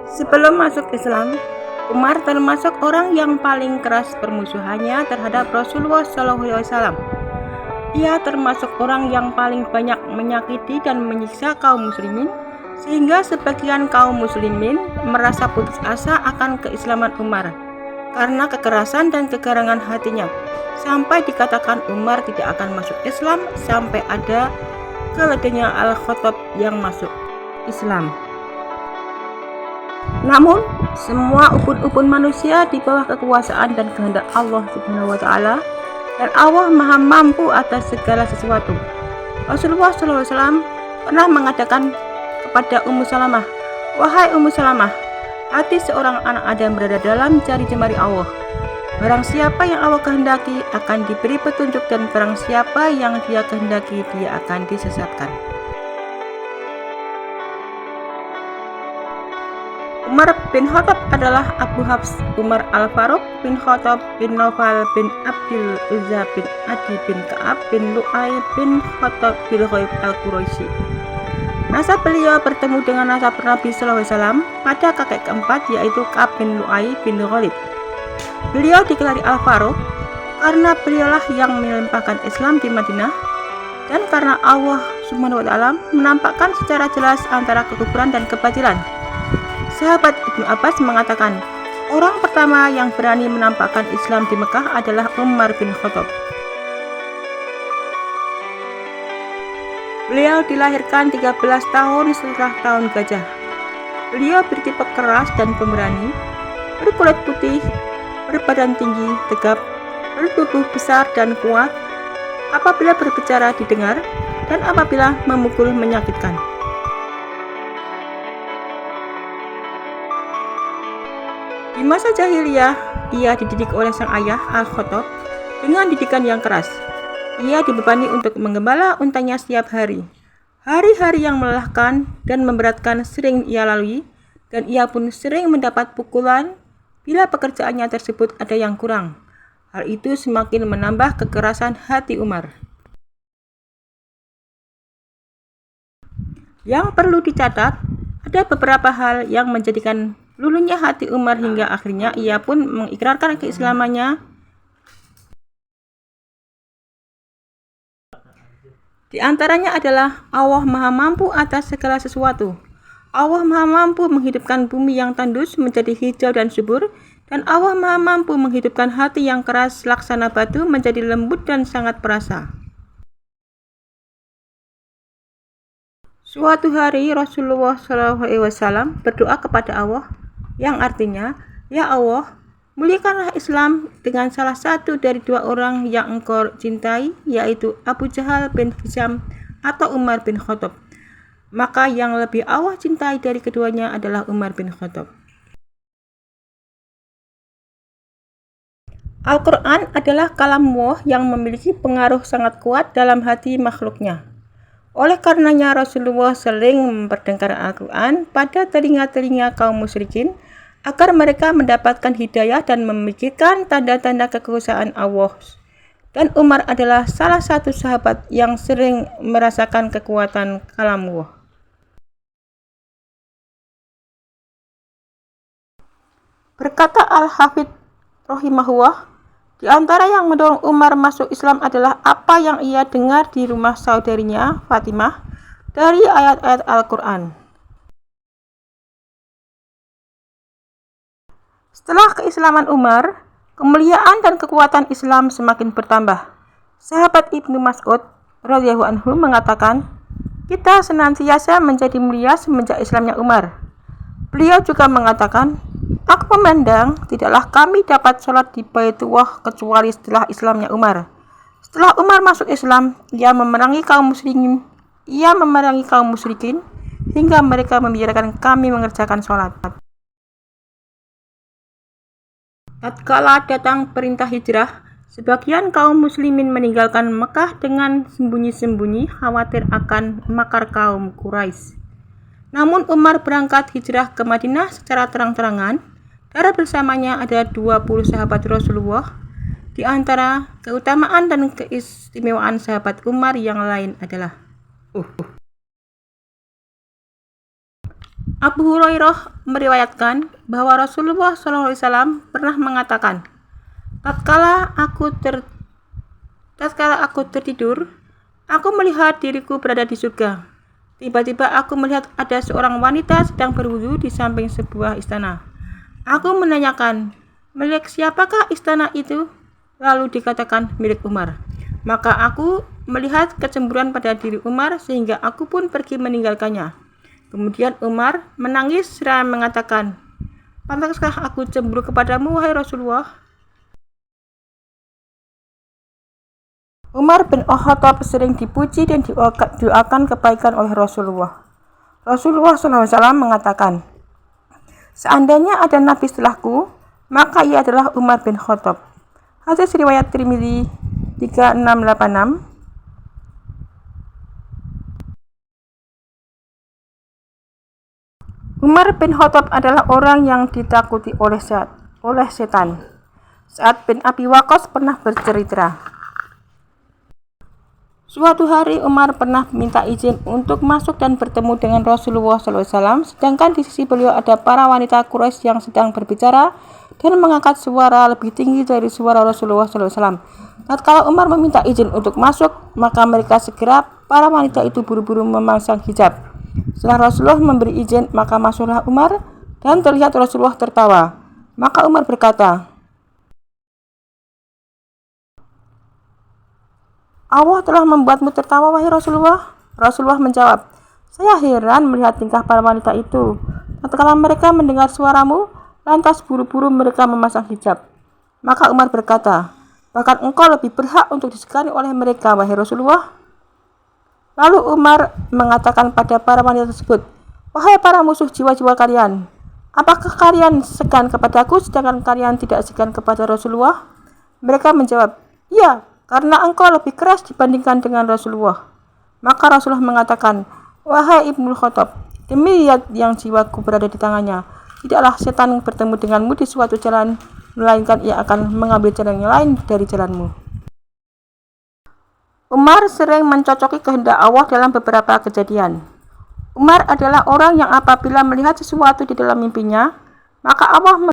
Sebelum masuk Islam, Umar termasuk orang yang paling keras permusuhannya terhadap Rasulullah SAW. Ia termasuk orang yang paling banyak menyakiti dan menyiksa kaum muslimin, sehingga sebagian kaum muslimin merasa putus asa akan keislaman Umar karena kekerasan dan kegarangan hatinya, sampai dikatakan Umar tidak akan masuk Islam sampai ada keledainya Al-Khattab yang masuk Islam. Namun, semua ukun-ukun manusia di bawah kekuasaan dan kehendak Allah Subhanahu wa taala, dan Allah Maha Mampu atas segala sesuatu. Rasulullah SAW pernah mengatakan kepada Ummu Salamah, "Wahai Ummu Salamah, hati seorang anak Adam berada dalam jari jemari Allah. Barang siapa yang Allah kehendaki akan diberi petunjuk, dan barang siapa yang Dia kehendaki dia akan disesatkan." Umar bin Khattab adalah Abu Hafs Umar Al-Faruq bin Khattab bin Naufal bin Abdul Uzza bin Adi bin Ka'ab bin Lu'ay bin Khattab bin Ghaib Al-Quraisy. Nasab beliau bertemu dengan nasab Nabi SAW pada kakek keempat, yaitu Ka'ab bin Lu'ay bin Ghalib. Beliau digelari Al-Faruq karena beliaulah yang melimpahkan Islam di Madinah, dan karena Allah Subhanahu wa taala menampakkan secara jelas antara kekufuran dan kebatilan. Sahabat Ibnu Abbas mengatakan, orang pertama yang berani menampakkan Islam di Mekah adalah Umar bin Khattab. Beliau dilahirkan 13 tahun setelah tahun gajah. Beliau bertipe keras dan pemberani, berkulit putih, berbadan tinggi, tegap, bertubuh besar dan kuat. Apabila berbicara didengar, dan apabila memukul menyakitkan. Di masa jahiliyah, ia dididik oleh sang ayah Al-Khattab dengan didikan yang keras. Ia dibebani untuk menggembala untanya setiap hari. Hari-hari yang melelahkan dan memberatkan sering ia lalui, dan ia pun sering mendapat pukulan bila pekerjaannya tersebut ada yang kurang. Hal itu semakin menambah kekerasan hati Umar. Yang perlu dicatat, ada beberapa hal yang menjadikan luluhnya hati Umar hingga akhirnya ia pun mengikrarkan keislamannya. Di antaranya adalah Allah Maha Mampu atas segala sesuatu. Allah Maha Mampu menghidupkan bumi yang tandus menjadi hijau dan subur, dan Allah Maha Mampu menghidupkan hati yang keras laksana batu menjadi lembut dan sangat perasa. Suatu hari Rasulullah SAW berdoa kepada Allah, yang artinya, "Ya Allah, muliakanlah Islam dengan salah satu dari dua orang yang Engkau cintai, yaitu Abu Jahal bin Hisham atau Umar bin Khattab." Maka yang lebih Allah cintai dari keduanya adalah Umar bin Khattab. Al-Quran adalah kalam Allah yang memiliki pengaruh sangat kuat dalam hati makhluknya. Oleh karenanya Rasulullah sering memperdengarkan Al-Quran pada telinga-telinga kaum musyrikin, agar mereka mendapatkan hidayah dan memikirkan tanda-tanda kekuasaan Allah. Dan Umar adalah salah satu sahabat yang sering merasakan kekuatan kalam Allah. Berkata Al-Hafidh rahimahullah, di antara yang mendorong Umar masuk Islam adalah apa yang ia dengar di rumah saudarinya Fatimah dari ayat-ayat Al-Quran. Setelah keislaman Umar, kemuliaan dan kekuatan Islam semakin bertambah. Sahabat Ibnu Mas'ud radhiyallahu anhu mengatakan, "Kita senantiasa menjadi mulia semenjak Islamnya Umar." Beliau juga mengatakan, "Aku memandang tidaklah kami dapat sholat di Baitullah kecuali setelah Islamnya Umar. Setelah Umar masuk Islam, ia memerangi kaum musyrikin hingga mereka membiarkan kami mengerjakan sholat." Tatkala datang perintah hijrah, sebagian kaum muslimin meninggalkan Mekah dengan sembunyi-sembunyi khawatir akan makar kaum Quraisy. Namun Umar berangkat hijrah ke Madinah secara terang-terangan. Darah bersamanya ada 20 sahabat Rasulullah. Di antara keutamaan dan keistimewaan sahabat Umar yang lain adalah Abu Hurairah meriwayatkan bahwa Rasulullah SAW pernah mengatakan, tatkala aku tertidur, aku melihat diriku berada di surga. Tiba-tiba aku melihat ada seorang wanita sedang berwudu di samping sebuah istana. Aku menanyakan, milik siapakah istana itu? Lalu dikatakan milik Umar. Maka aku melihat kecemburuan pada diri Umar sehingga aku pun pergi meninggalkannya. Kemudian Umar menangis seraya mengatakan, pantaskah aku cemburu kepadamu, wahai Rasulullah? Umar bin Khattab sering dipuji dan doakan kebaikan oleh Rasulullah. Rasulullah SAW mengatakan, seandainya ada nabi setelahku, maka ia adalah Umar bin Khattab. Hadis riwayat Tirmidzi 3686. Umar bin Khattab adalah orang yang ditakuti oleh setan. Sa'ad bin Abi Waqqas pernah bercerita, suatu hari Umar pernah minta izin untuk masuk dan bertemu dengan Rasulullah SAW, sedangkan di sisi beliau ada para wanita Quraisy yang sedang berbicara dan mengangkat suara lebih tinggi dari suara Rasulullah SAW. Tatkala Umar meminta izin untuk masuk, maka mereka segera para wanita itu buru-buru memasang hijab. Setelah Rasulullah memberi izin, maka masuklah Umar dan terlihat Rasulullah tertawa. Maka Umar berkata, Allah telah membuatmu tertawa, wahai Rasulullah. Rasulullah menjawab, saya heran melihat tingkah para wanita itu. Tatkala mereka mendengar suaramu, lantas buru-buru mereka memasang hijab. Maka Umar berkata, bahkan engkau lebih berhak untuk disegani oleh mereka, wahai Rasulullah. Lalu Umar mengatakan pada para wanita tersebut, wahai para musuh jiwa-jiwa kalian, apakah kalian segan kepadaku sedangkan kalian tidak segan kepada Rasulullah? Mereka menjawab, iya, karena engkau lebih keras dibandingkan dengan Rasulullah. Maka Rasulullah mengatakan, wahai Ibnu Khattab, demi zat yang jiwaku berada di tangannya, tidaklah setan bertemu denganmu di suatu jalan, melainkan ia akan mengambil jalan yang lain dari jalanmu. Umar sering mencocoki kehendak Allah dalam beberapa kejadian. Umar adalah orang yang apabila melihat sesuatu di dalam mimpinya, maka Allah